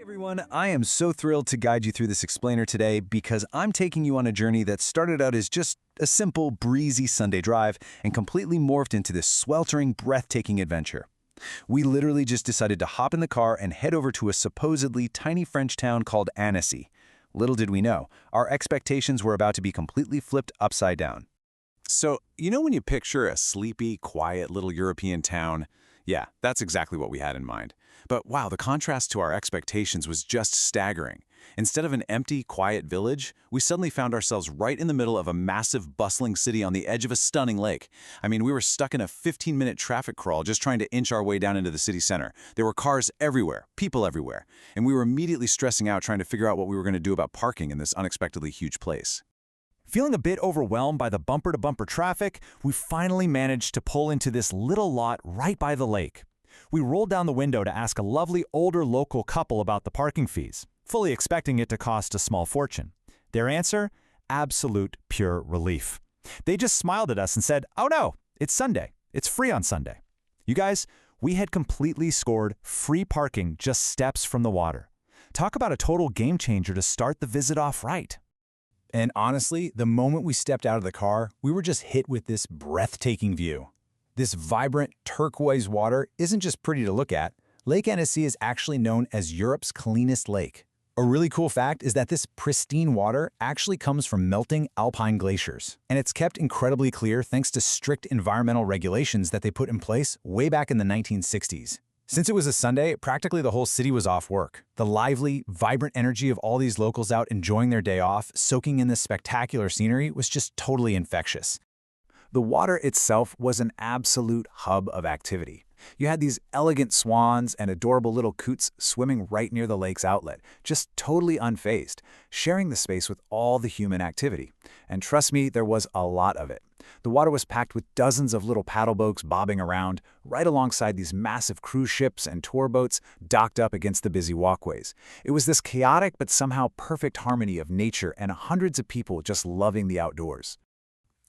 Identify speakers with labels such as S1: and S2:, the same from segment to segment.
S1: Everyone, I am so thrilled to guide you through this explainer today because I'm taking you on a journey that started out as just a simple, breezy Sunday drive and completely morphed into this sweltering, breathtaking adventure. We literally just decided to hop in the car and head over to a supposedly tiny French town called Annecy. Little did we know, our expectations were about to be completely flipped upside down.
S2: So, when you picture a sleepy, quiet little European town? Yeah, that's exactly what we had in mind. But wow, the contrast to our expectations was just staggering. Instead of an empty, quiet village, we suddenly found ourselves right in the middle of a massive, bustling city on the edge of a stunning lake. We were stuck in a 15-minute traffic crawl just trying to inch our way down into the city center. There were cars everywhere, people everywhere, and we were immediately stressing out trying to figure out what we were going to do about parking in this unexpectedly huge place.
S3: Feeling a bit overwhelmed by the bumper-to-bumper traffic, we finally managed to pull into this little lot right by the lake. We rolled down the window to ask a lovely older local couple about the parking fees, fully expecting it to cost a small fortune. Their answer? Absolute pure relief. They just smiled at us and said, "Oh no, it's Sunday. It's free on Sunday." You guys, we had completely scored free parking just steps from the water. Talk about a total game changer to start the visit off right.
S1: And honestly, the moment we stepped out of the car, we were just hit with this breathtaking view. This vibrant turquoise water isn't just pretty to look at. Lake Annecy is actually known as Europe's cleanest lake. A really cool fact is that this pristine water actually comes from melting alpine glaciers. And it's kept incredibly clear thanks to strict environmental regulations that they put in place way back in the 1960s. Since it was a Sunday, practically the whole city was off work. The lively, vibrant energy of all these locals out enjoying their day off, soaking in this spectacular scenery, was just totally infectious. The water itself was an absolute hub of activity. You had these elegant swans and adorable little coots swimming right near the lake's outlet, just totally unfazed, sharing the space with all the human activity. And trust me, there was a lot of it. The water was packed with dozens of little paddle boats bobbing around, right alongside these massive cruise ships and tour boats docked up against the busy walkways. It was this chaotic but somehow perfect harmony of nature and hundreds of people just loving the outdoors.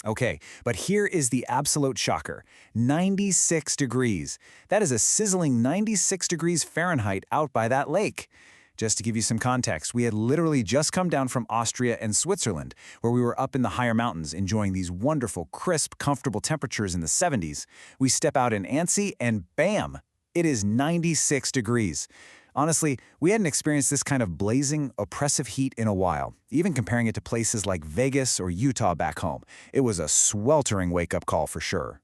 S1: Okay, but here is the absolute shocker. 96 degrees. That is a sizzling 96 degrees Fahrenheit out by that lake. Just to give you some context, we had literally just come down from Austria and Switzerland, where we were up in the higher mountains enjoying these wonderful, crisp, comfortable temperatures in the 70s. We step out in Annecy and bam, it is 96 degrees. Honestly, we hadn't experienced this kind of blazing, oppressive heat in a while, even comparing it to places like Vegas or Utah back home. It was a sweltering wake-up call for sure.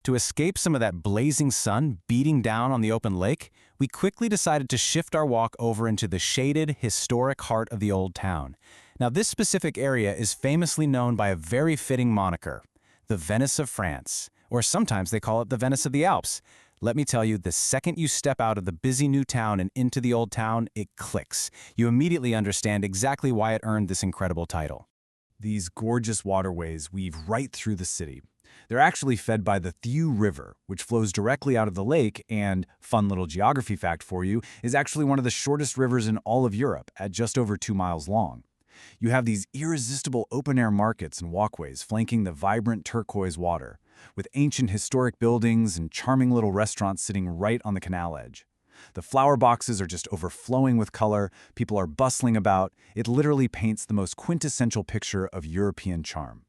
S3: To escape some of that blazing sun beating down on the open lake, we quickly decided to shift our walk over into the shaded, historic heart of the old town. Now, this specific area is famously known by a very fitting moniker, the Venice of France, or sometimes they call it the Venice of the Alps. Let me tell you, the second you step out of the busy new town and into the old town, it clicks. You immediately understand exactly why it earned this incredible title.
S1: These gorgeous waterways weave right through the city. They're actually fed by the Thiou River, which flows directly out of the lake and, fun little geography fact for you, is actually one of the shortest rivers in all of Europe at just over 2 miles long. You have these irresistible open-air markets and walkways flanking the vibrant turquoise water, with ancient historic buildings and charming little restaurants sitting right on the canal edge. The flower boxes are just overflowing with color, people are bustling about. It literally paints the most quintessential picture of European charm.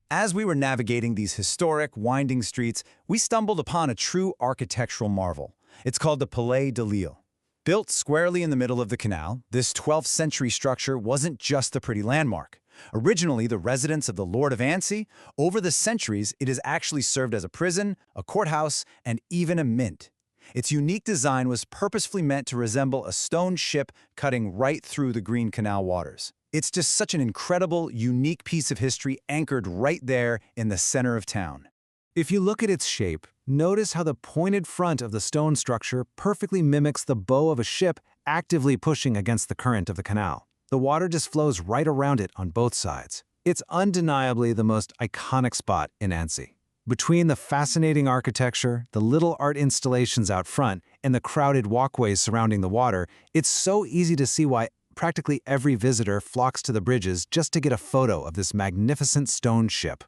S1: As we were navigating these historic, winding streets, we stumbled upon a true architectural marvel. It's called the Palais de Lille. Built squarely in the middle of the canal, this 12th century structure wasn't just a pretty landmark. Originally the residence of the Lord of Annecy, over the centuries it has actually served as a prison, a courthouse, and even a mint. Its unique design was purposefully meant to resemble a stone ship cutting right through the green canal waters. It's just such an incredible, unique piece of history anchored right there in the center of town. If you look at its shape, notice how the pointed front of the stone structure perfectly mimics the bow of a ship actively pushing against the current of the canal. The water just flows right around it on both sides. It's undeniably the most iconic spot in Annecy. Between the fascinating architecture, the little art installations out front, and the crowded walkways surrounding the water, it's so easy to see why practically every visitor flocks to the bridges just to get a photo of this magnificent stone ship.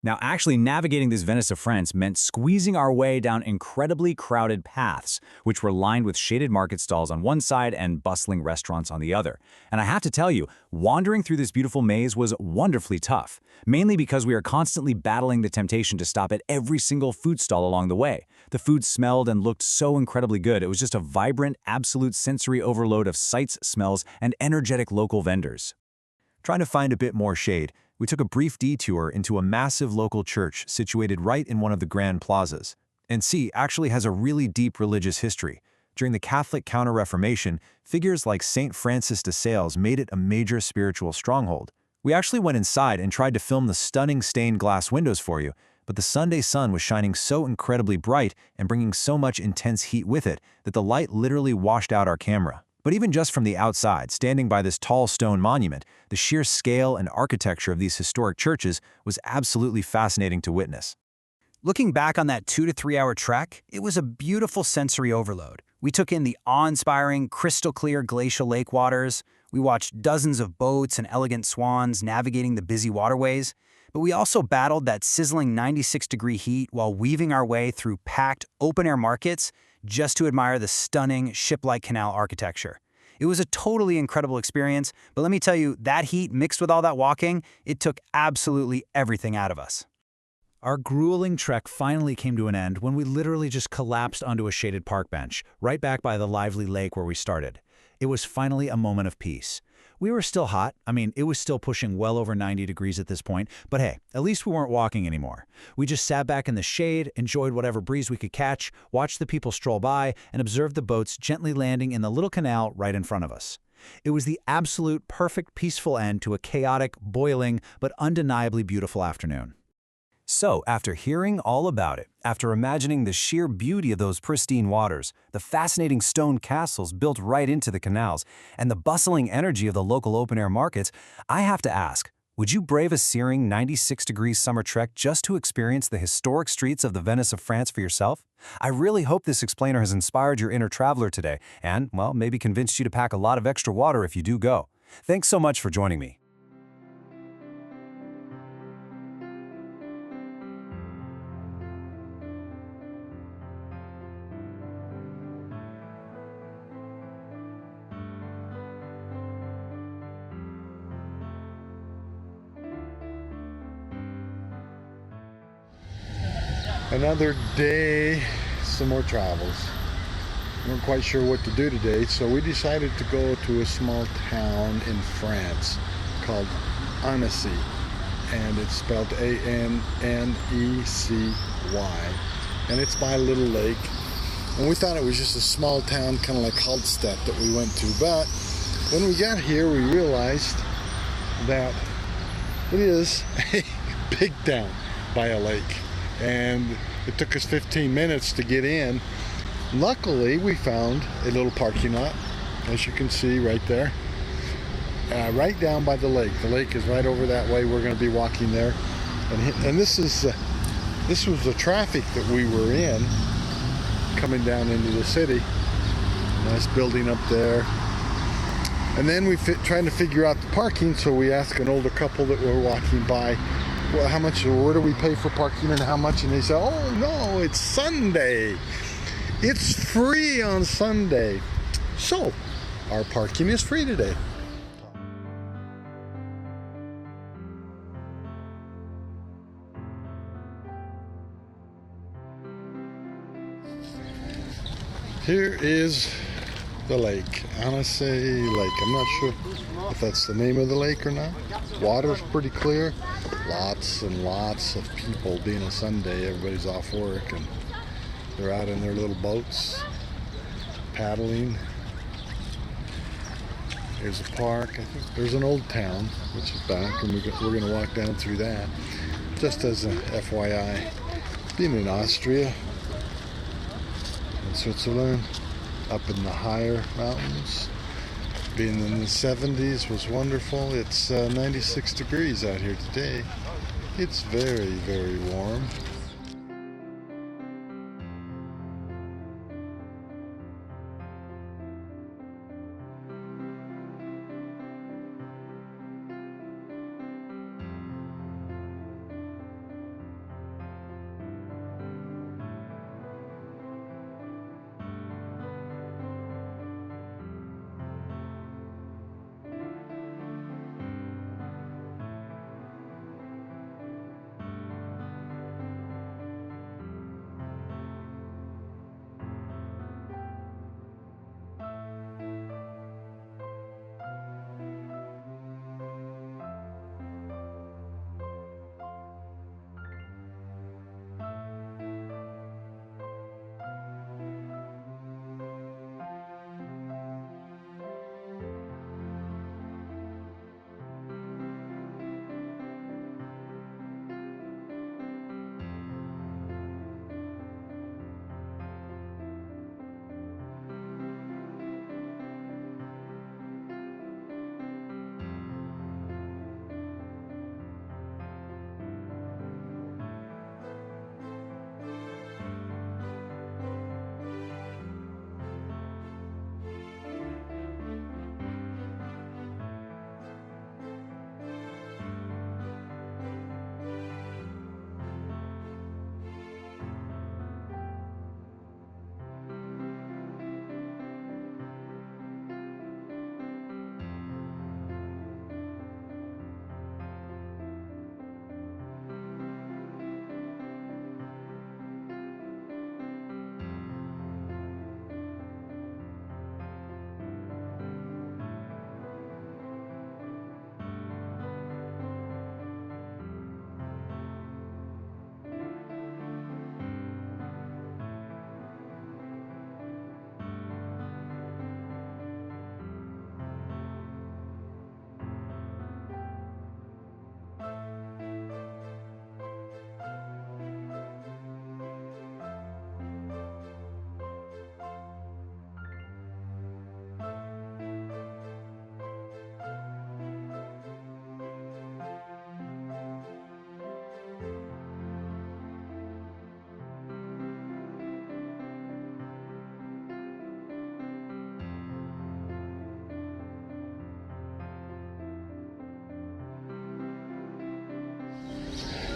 S3: Now, actually navigating this Venice of France meant squeezing our way down incredibly crowded paths, which were lined with shaded market stalls on one side and bustling restaurants on the other. And I have to tell you, wandering through this beautiful maze was wonderfully tough, mainly because we are constantly battling the temptation to stop at every single food stall along the way. The food smelled and looked so incredibly good. It was just a vibrant, absolute sensory overload of sights, smells, and energetic local vendors. Trying to find a bit more shade, we took a brief detour into a massive local church situated right in one of the grand plazas. Annecy actually has a really deep religious history. During the Catholic Counter-Reformation, figures like Saint Francis de Sales made it a major spiritual stronghold. We actually went inside and tried to film the stunning stained glass windows for you, but the Sunday sun was shining so incredibly bright and bringing so much intense heat with it that the light literally washed out our camera. But even just from the outside, standing by this tall stone monument, the sheer scale and architecture of these historic churches was absolutely fascinating to witness.
S4: Looking back on that 2 to 3 hour trek, it was a beautiful sensory overload. We took in the awe-inspiring, crystal-clear glacial lake waters. We watched dozens of boats and elegant swans navigating the busy waterways. But we also battled that sizzling 96-degree heat while weaving our way through packed, open-air markets just to admire the stunning, ship-like canal architecture. It was a totally incredible experience, but let me tell you, that heat mixed with all that walking, it took absolutely everything out of us.
S3: Our grueling trek finally came to an end when we literally just collapsed onto a shaded park bench, right back by the lively lake where we started. It was finally a moment of peace. We were still hot. I mean, it was still pushing well over 90 degrees at this point, but hey, at least we weren't walking anymore. We just sat back in the shade, enjoyed whatever breeze we could catch, watched the people stroll by, and observed the boats gently landing in the little canal right in front of us. It was the absolute perfect peaceful end to a chaotic, boiling, but undeniably beautiful afternoon.
S1: So, after hearing all about it, after imagining the sheer beauty of those pristine waters, the fascinating stone castles built right into the canals, and the bustling energy of the local open-air markets, I have to ask, would you brave a searing 96-degree summer trek just to experience the historic streets of the Venice of France for yourself? I really hope this explainer has inspired your inner traveler today and, well, maybe convinced you to pack a lot of extra water if you do go. Thanks so much for joining me.
S5: Another day, some more travels. We weren't quite sure what to do today, so we decided to go to a small town in France called Annecy, and it's spelled A-N-N-E-C-Y, and it's by a little lake. And we thought it was just a small town, kind of like Hallstatt that we went to, but when we got here, we realized that it is a big town by a lake. And it took us 15 minutes to get in. Luckily, we found a little parking lot, as you can see right there, right down by the lake. The lake is right over that way. We're going to be walking there, and this was the traffic that we were in coming down into the city. Nice building up there. And then we trying to figure out the parking, so we asked an older couple that were walking by, well, how much, where do we pay for parking and how much? And they said, oh no, it's Sunday. It's free on Sunday. So, our parking is free today. Here is the lake, Annecy Lake. I'm not sure if that's the name of the lake or not. Water's pretty clear. Lots and lots of people. Being a Sunday, everybody's off work and they're out in their little boats paddling. There's a park. I think there's an old town which is back, and we're going to walk down through that. Just as a FYI, being in Austria and Switzerland, up in the higher mountains, being in the 70s was wonderful. It's 96 degrees out here today. It's very, very warm.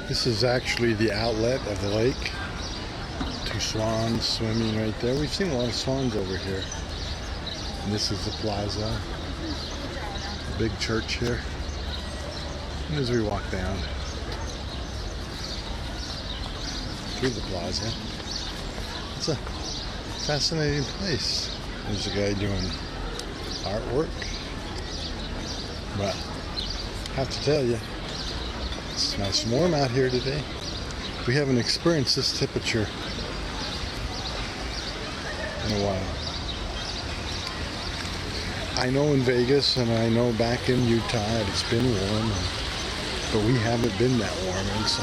S5: This is actually the outlet of the lake. Two swans swimming right there. We've seen a lot of swans over here. And this is the plaza. Big church here. And as we walk down through the plaza, it's a fascinating place. There's a guy doing artwork. But I have to tell you, it's nice and warm out here today. We haven't experienced this temperature in a while. I know in Vegas and I know back in Utah it's been warm, but we haven't been that warm, and so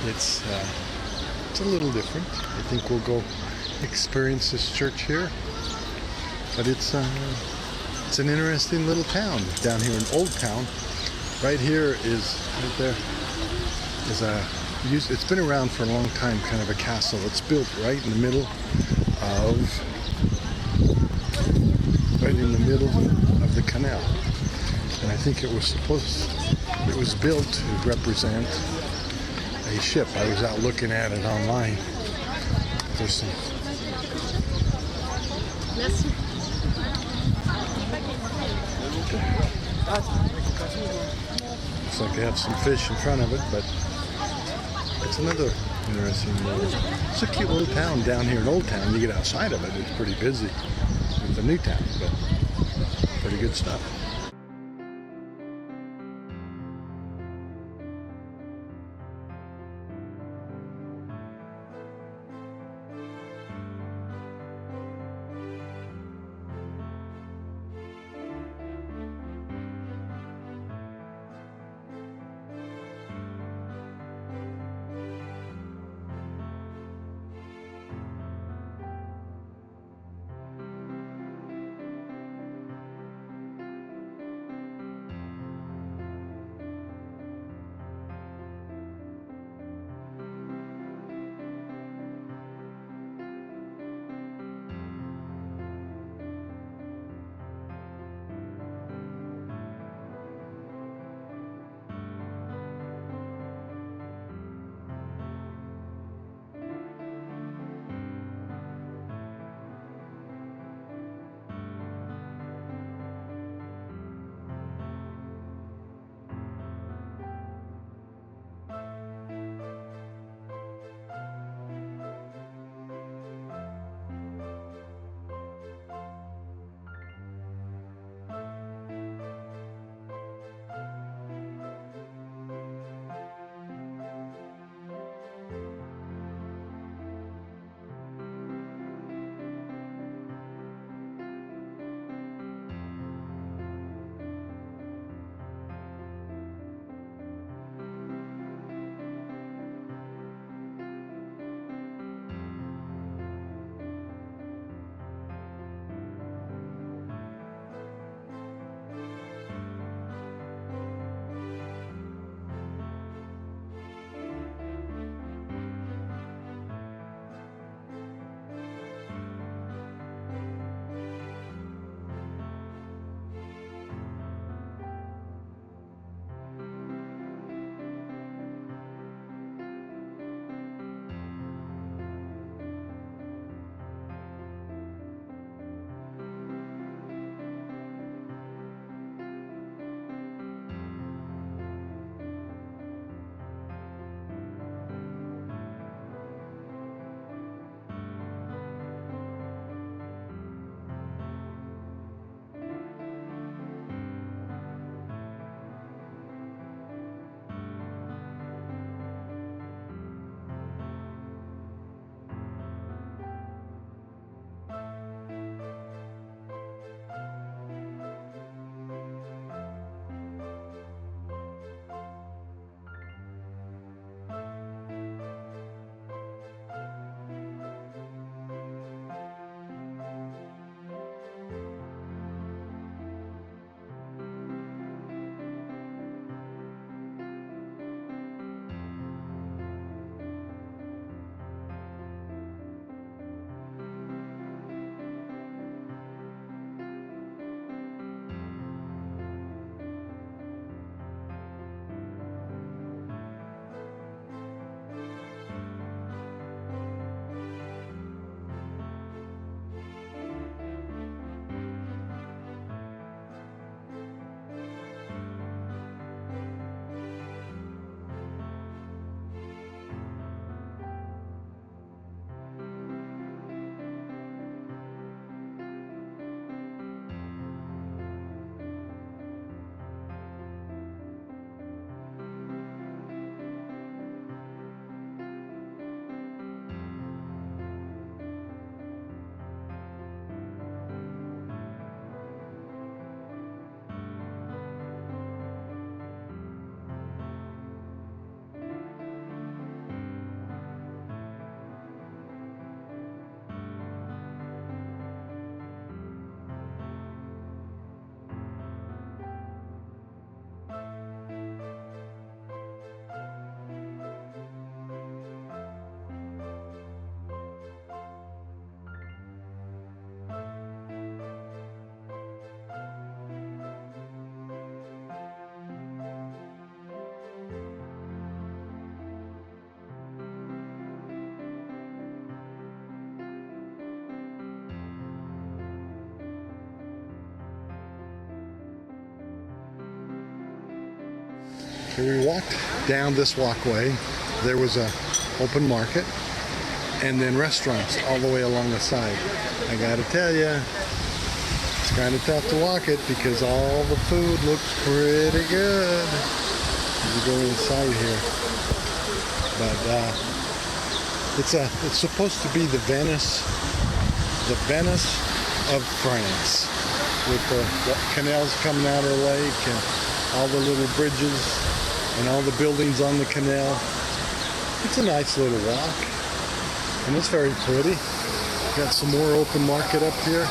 S5: it's a little different. I think we'll go experience this church here, but it's an interesting little town down here in Old Town. Right here is right there is it's been around for a long time, kind of a castle. It's built right in the middle of the canal, and I think it was built to represent a ship. I was out looking at it online. There's some looks like they have some fish in front of it, but it's another interesting little. It's a cute little town down here in Old Town. You get outside of it, it's pretty busy with the new town, but pretty good stuff. So we walked down this walkway. There was a open market and then restaurants all the way along the side. I gotta tell you, it's kind of tough to walk it because all the food looks pretty good as you go inside here. But it's supposed to be the Venice of France, with the canals coming out of the lake and all the little bridges and all the buildings on the canal. It's a nice little walk, and it's very pretty. Got some more open market up here.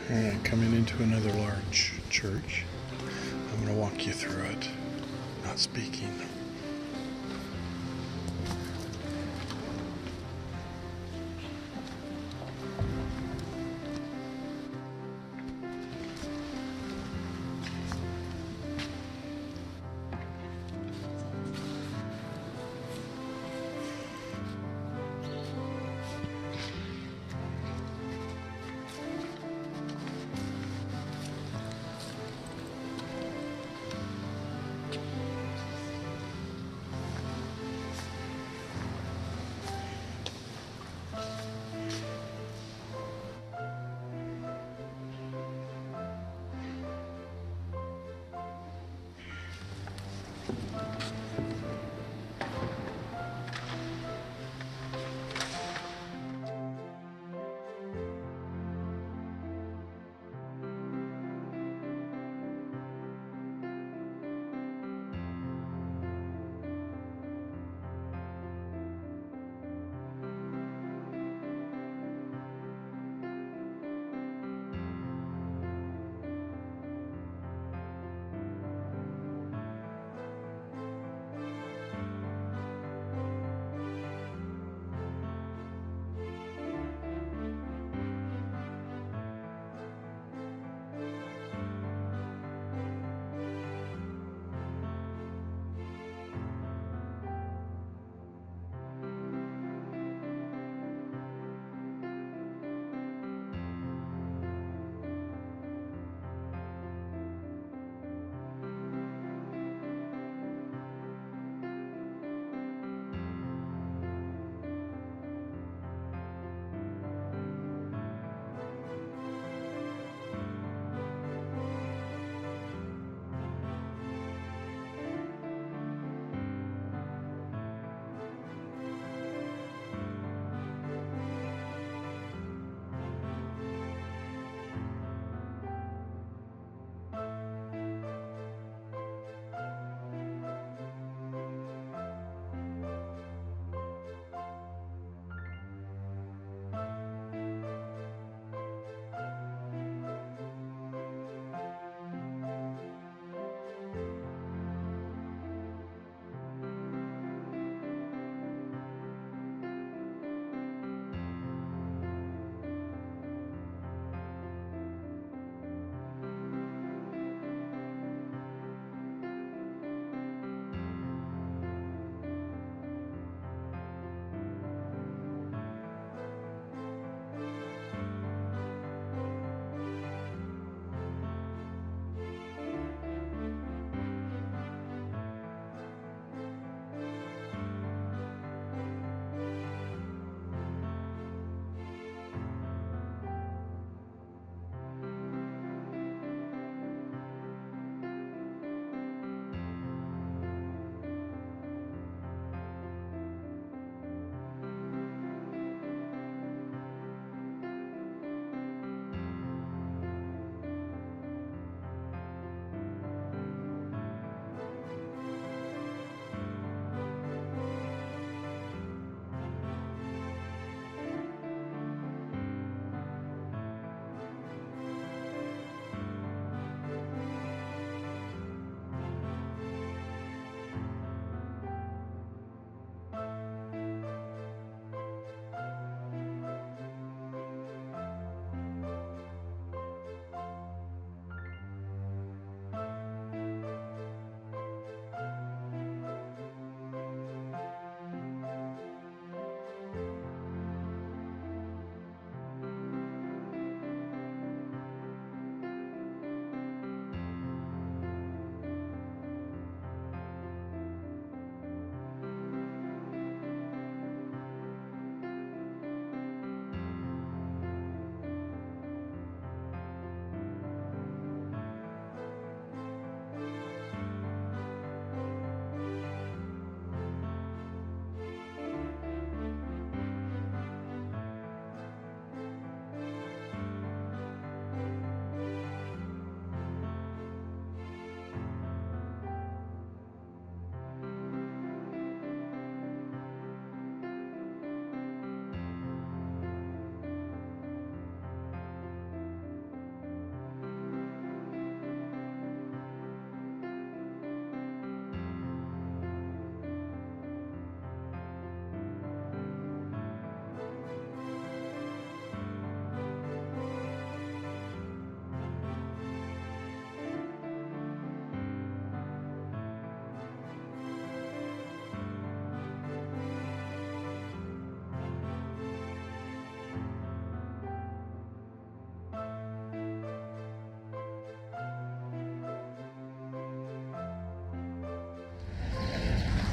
S5: And coming into another large church. I'm going to walk you through it, not speaking.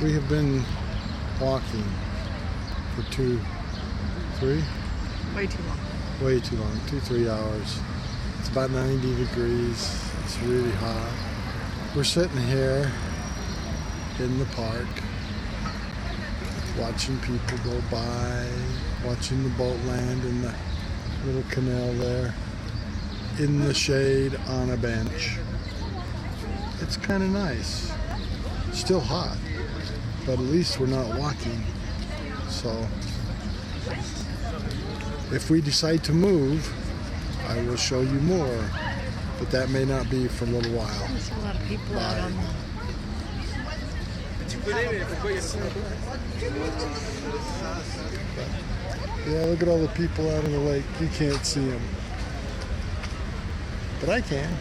S5: We have been walking for
S6: Way too long.
S5: way too long, 3 hours. It's about 90 degrees. It's really hot. We're sitting here in the park, watching people go by, watching the boat land in the little canal there, in the shade on a bench. It's kind of nice. Still hot, but at least we're not walking. So if we decide to move, I will show you more, but that may not be for a little while.
S6: There's a lot of people out on the...
S5: Yeah, look at all the people out on the lake. You can't see them, but I can.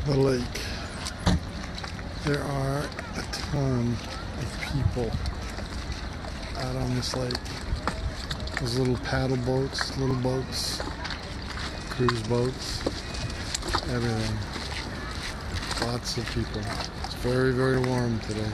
S5: The lake. There are a ton of people out on this lake. Those little paddle boats, little boats, cruise boats, everything. Lots of people. It's very, very warm today.